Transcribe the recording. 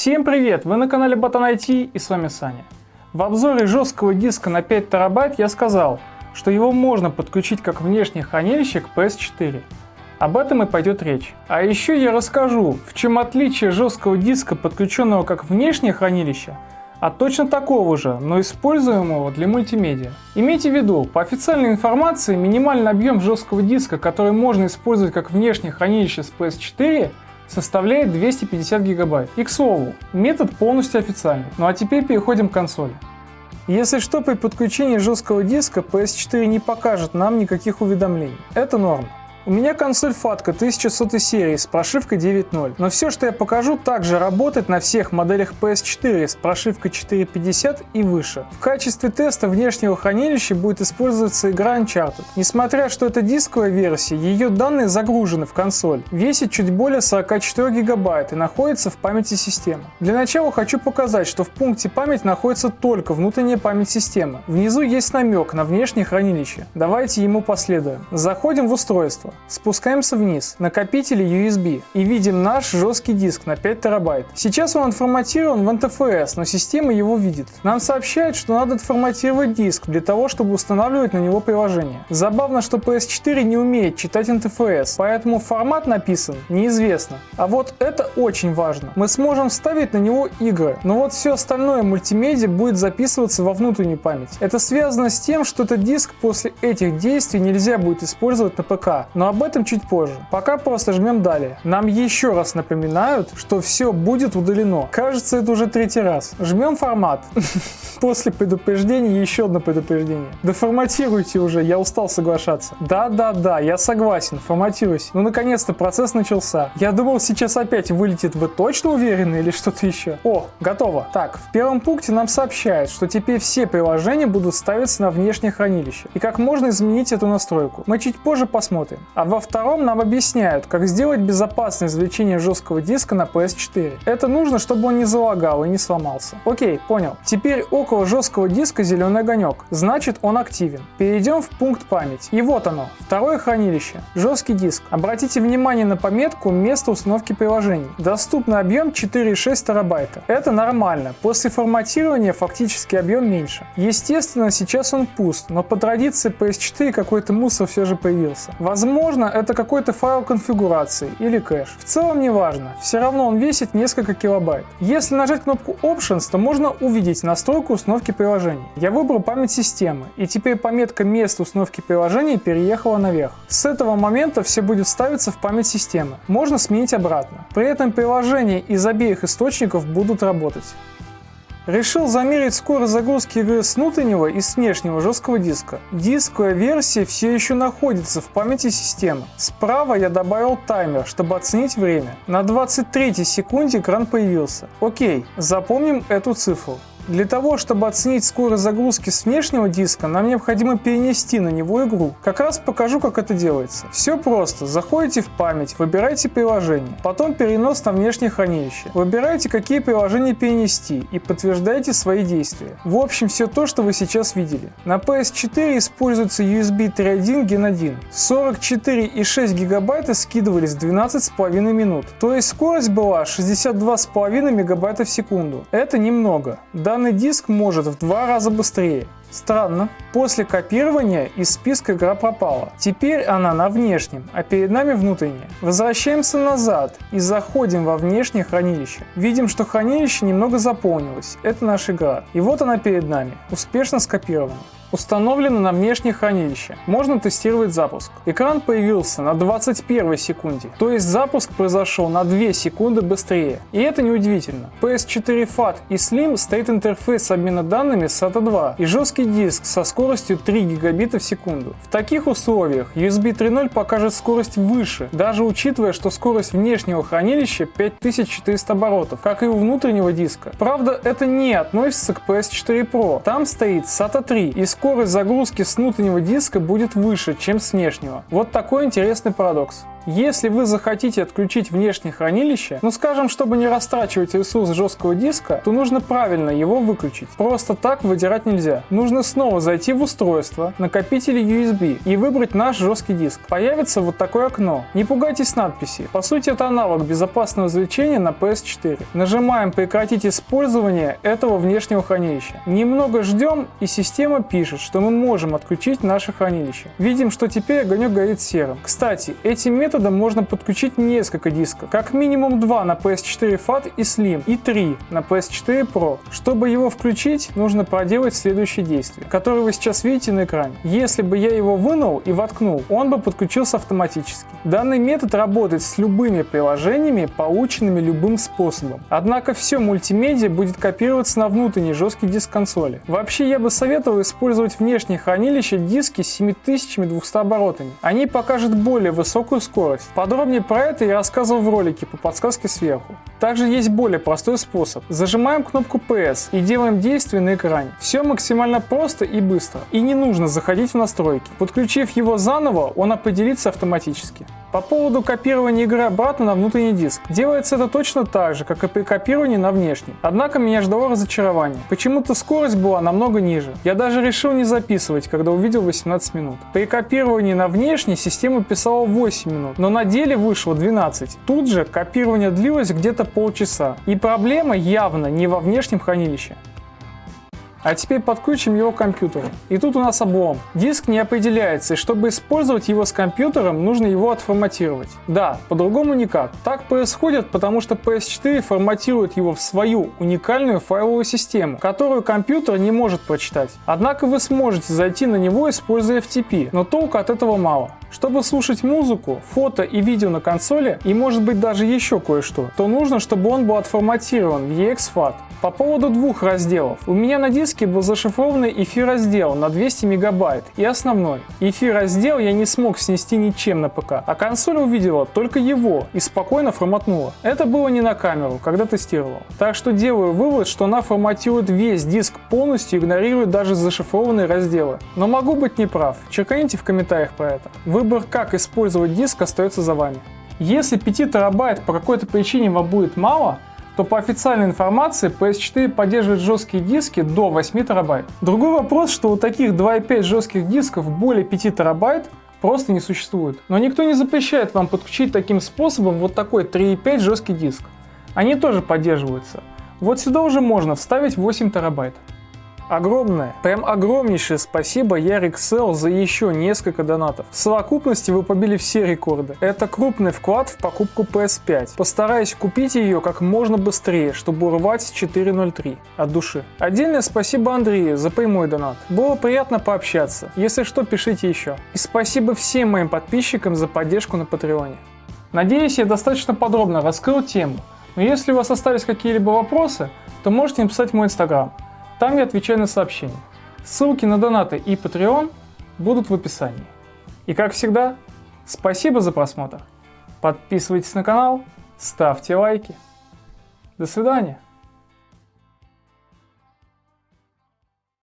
Всем привет! Вы на канале Ботан IT и с вами Саня. В обзоре жесткого диска на 5 терабайт я сказал, что его можно подключить как внешнее хранилище к PS4. Об этом и пойдет речь. А еще я расскажу, в чем отличие жесткого диска, подключенного как внешнее хранилище, от точно такого же, но используемого для мультимедиа. Имейте в виду, по официальной информации, минимальный объем жесткого диска, который можно использовать как внешнее хранилище с PS4, составляет 250 гигабайт. И к слову, метод полностью официальный. Ну а теперь переходим к консоли. Если что, при подключении жесткого диска PS4 не покажет нам никаких уведомлений. Это норма. У меня консоль FATCA 1100 серии с прошивкой 9.0, но все, что я покажу, также работает на всех моделях PS4 с прошивкой 4.50 и выше. В качестве теста внешнего хранилища будет использоваться игра Uncharted. Несмотря что это дисковая версия, ее данные загружены в консоль, весит чуть более 44 гигабайт и находится в памяти системы. Для начала хочу показать, что в пункте память находится только внутренняя память системы. Внизу есть намек на внешнее хранилище. Давайте ему последуем. Заходим в устройство. Спускаемся вниз, накопители USB, и видим наш жесткий диск на 5 терабайт. Сейчас он отформатирован в NTFS, но система его видит. Нам сообщают, что надо отформатировать диск для того, чтобы устанавливать на него приложение. Забавно, что PS4 не умеет читать NTFS, поэтому формат написан неизвестно. А вот это очень важно. Мы сможем вставить на него игры, но вот все остальное мультимедиа будет записываться во внутреннюю память. Это связано с тем, что этот диск после этих действий нельзя будет использовать на ПК, но об этом чуть позже. Пока просто жмем далее. Нам еще раз напоминают, что все будет удалено. Кажется, это уже третий раз. Жмем формат. После предупреждения еще одно предупреждение. Да форматируйте уже, я устал соглашаться. Да, я согласен, форматируйся. Ну наконец-то процесс начался. Я думал, сейчас опять вылетит. Вы точно уверены или что-то еще? О, готово. Так, в первом пункте нам сообщают, что теперь все приложения будут ставиться на внешнее хранилище. И как можно изменить эту настройку. Мы чуть позже посмотрим. А во втором нам объясняют, как сделать безопасное извлечение жесткого диска на PS4. Это нужно, чтобы он не залагал и не сломался. Окей, понял. Теперь около жесткого диска зеленый огонек. Значит, он активен. Перейдем в пункт память. И вот оно. Второе хранилище. Жесткий диск. Обратите внимание на пометку «Место установки приложений». Доступный объем 4,6 терабайта. Это нормально. После форматирования фактически объем меньше. Естественно, сейчас он пуст, но по традиции PS4 какой-то мусор все же появился. Возможно, это какой-то файл конфигурации или кэш. В целом не важно, все равно он весит несколько килобайт. Если нажать кнопку Options, то можно увидеть настройку установки приложений. Я выбрал память системы, и теперь пометка «Место установки приложений» переехала наверх. С этого момента все будет ставиться в память системы. Можно сменить обратно. При этом приложения из обеих источников будут работать. Решил замерить скорость загрузки игры с внутреннего и с внешнего жесткого диска. Дисковая версия все еще находится в памяти системы. Справа я добавил таймер, чтобы оценить время. На 23-й секунде экран появился. Окей, запомним эту цифру. Для того, чтобы оценить скорость загрузки с внешнего диска, нам необходимо перенести на него игру. Как раз покажу, как это делается. Все просто. Заходите в память, выбирайте приложение, потом перенос на внешнее хранилище. Выбирайте, какие приложения перенести и подтверждайте свои действия. В общем, все то, что вы сейчас видели. На PS4 используется USB 3.1 Gen 1. 44,6 гигабайта скидывались 12,5 минут. То есть скорость была 62,5 мегабайта в секунду. Это немного. Данный диск может в 2 раза быстрее. Странно. После копирования из списка игра пропала. Теперь она на внешнем, а перед нами внутренняя. Возвращаемся назад и заходим во внешнее хранилище. Видим, что хранилище немного заполнилось. Это наша игра. И вот она перед нами. Успешно скопирована. Установлено на внешнее хранилище. Можно тестировать запуск. Экран появился на 21 секунде. То есть запуск произошел на 2 секунды быстрее. И это неудивительно. PS4 FAT и Slim стоит интерфейс обмена данными SATA 2 и жесткий диск со скоростью 3 гигабита в секунду. В таких условиях USB 3.0 покажет скорость выше, даже учитывая, что скорость внешнего хранилища 5400 оборотов, как и у внутреннего диска. Правда, это не относится к PS4 Pro. Там стоит SATA 3 и скорость загрузки с внутреннего диска будет выше, чем с внешнего. Вот такой интересный парадокс. Если вы захотите отключить внешнее хранилище, ну скажем, чтобы не растрачивать ресурс жесткого диска, то нужно правильно его выключить. Просто так выдирать нельзя. Нужно снова зайти в устройство, накопители USB и выбрать наш жесткий диск. Появится вот такое окно. Не пугайтесь надписи. По сути, это аналог безопасного извлечения на PS4. Нажимаем «Прекратить использование этого внешнего хранилища». Немного ждем, и система пишет, что мы можем отключить наше хранилище. Видим, что теперь огонек горит серым. Кстати, этим методом можно подключить несколько дисков. Как минимум 2 на PS4 FAT и Slim, и 3 на PS4 Pro. Чтобы его включить, нужно проделать следующие действия, которые вы сейчас видите на экране. Если бы я его вынул и воткнул, он бы подключился автоматически. Данный метод работает с любыми приложениями, полученными любым способом. Однако все мультимедиа будет копироваться на внутренний жесткий диск консоли. Вообще я бы советовал использовать внешнее хранилище диски с 7200 оборотами. Они покажут более высокую скорость. Подробнее про это я рассказывал в ролике по подсказке сверху. Также есть более простой способ. Зажимаем кнопку PS и делаем действие на экране. Все максимально просто и быстро. И не нужно заходить в настройки. Подключив его заново, он определится автоматически. По поводу копирования игры обратно на внутренний диск. Делается это точно так же, как и при копировании на внешний. Однако меня ждало разочарование. Почему-то скорость была намного ниже. Я даже решил не записывать, когда увидел 18 минут. При копировании на внешний система писала 8 минут, но на деле вышло 12. Тут же копирование длилось где-то полчаса. И проблема явно не во внешнем хранилище. А теперь подключим его к компьютеру. И тут у нас облом. Диск не определяется, и чтобы использовать его с компьютером, нужно его отформатировать. Да, по-другому никак. Так происходит, потому что PS4 форматирует его в свою уникальную файловую систему, которую компьютер не может прочитать. Однако вы сможете зайти на него, используя FTP, но толку от этого мало. Чтобы слушать музыку, фото и видео на консоли, и может быть даже еще кое-что, то нужно, чтобы он был отформатирован в EXFAT. По поводу двух разделов. У меня на диске был зашифрованный EFI раздел на 200 мегабайт и основной. EFI раздел я не смог снести ничем на ПК, а консоль увидела только его и спокойно форматнула. Это было не на камеру, когда тестировал. Так что делаю вывод, что она форматирует весь диск полностью, игнорирует даже зашифрованные разделы. Но могу быть неправ. Черканите в комментариях про это. Выбор, как использовать диск, остается за вами. Если 5 терабайт по какой-то причине вам будет мало, то по официальной информации PS4 поддерживает жесткие диски до 8 терабайт. Другой вопрос, что у таких 2.5 жестких дисков более 5 терабайт просто не существует. Но никто не запрещает вам подключить таким способом вот такой 3.5 жесткий диск. Они тоже поддерживаются. Вот сюда уже можно вставить 8 терабайт. Огромное, прям огромнейшее спасибо Ярик.Сел за еще несколько донатов. В совокупности вы побили все рекорды. Это крупный вклад в покупку PS5. Постараюсь купить ее как можно быстрее, чтобы урвать 4.03 от души. Отдельное спасибо Андрею за прямой донат. Было приятно пообщаться. Если что, пишите еще. И спасибо всем моим подписчикам за поддержку на Патреоне. Надеюсь, я достаточно подробно раскрыл тему. Но если у вас остались какие-либо вопросы, то можете написать в мой инстаграм. Там я отвечаю на сообщения. Ссылки на донаты и Patreon будут в описании. И как всегда, спасибо за просмотр. Подписывайтесь на канал, ставьте лайки. До свидания.